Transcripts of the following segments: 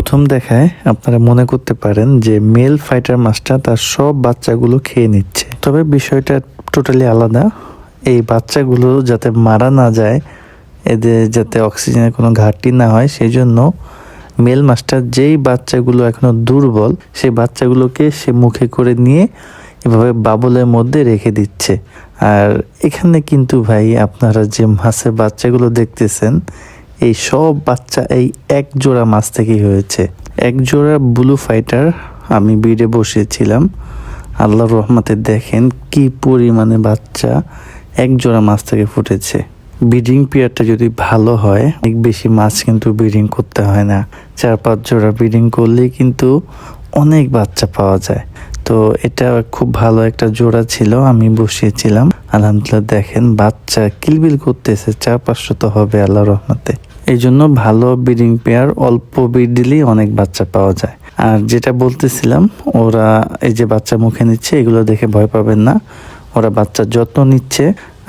প্রথম দেখায় আপনারা মনে করতে পারেন যে মেল ফাইটার মাছটা তার সব বাচ্চাগুলো খেয়ে নিচ্ছে, তবে বিষয়টা টোটালি আলাদা। এই বাচ্চাগুলো যাতে মারা না যায়, এদের যাতে অক্সিজেনের কোনো ঘাটতি না হয়, সেই জন্য মেল মাছটা যেই বাচ্চাগুলো এখনো দুর্বল সেই বাচ্চাগুলোকে সে মুখে করে নিয়ে এভাবে বাবলের মধ্যে রেখে দিচ্ছে। আর এখানে কিন্তু ভাই আপনারা যে মাছের বাচ্চাগুলো দেখতেছেন, এই সব বাচ্চা এই এক জোড়া মাছ থেকেই হয়েছে। এক জোড়া ব্লু ফাইটার আমি বিডে বসিয়েছিলাম, আল্লাহর রহমতে দেখেন কি পরিমাণে বাচ্চা এক জোড়া মাছ থেকে ফুটেছে। ব্রিডিং পিরিয়ডটা যদি ভালো হয়, অনেক বেশি মাছ কিন্তু ব্রিডিং করতে হয় না, 4-5 জোড়া ব্রিডিং করলেই কিন্তু অনেক বাচ্চা পাওয়া যায়। তো এটা খুব ভালো একটা জোড়া ছিল, আমি বসিয়েছিলাম। আলহামদুলিল্লাহ দেখেন বাচ্চা কিলবিল করতেছে, 400-500 তো হবে আল্লাহর রহমতে। এই জন্য ভালো ব্রিডিং পেয়ার অল্প ব্রিড দিলেই অনেক বাচ্চা পাওয়া যায়। আর যেটা বলতেছিলাম, ওরা এই যে বাচ্চা মুখে নিচ্ছে, এগুলো দেখে ভয় পাবেন না, ওরা বাচ্চার যত্ন নিচ্ছে।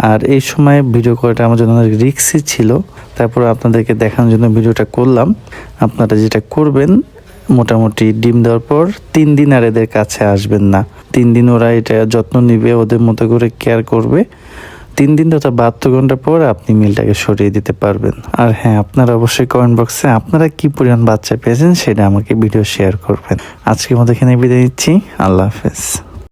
আর এই সময় ভিডিও করাটা আমার জন্য অনেক রিস্কি ছিল, তারপর আপনাদেরকে দেখানোর জন্য ভিডিওটা করলাম। আপনারা যেটা করবেন, মোটামুটি ডিম দেওয়ার পর 3 দিন আর এদের কাছে আসবেন না। 3 দিন ওরা এটা যত্ন নিবে, ওদের মতো করে কেয়ার করবে। 3 দিন তথা 72 ঘন্টা পর আপনি মিলটাকে সরিয়ে দিতে পারবেন। আর হ্যাঁ, আপনারা অবশ্যই কমেন্ট বক্সে আপনারা কি পরিমাণ বাচ্চা পেয়েছেন সেটা আমাকে ভিডিও শেয়ার করবেন। আজকের মতো এখানে বিদায় নিচ্ছি, আল্লাহ হাফেজ।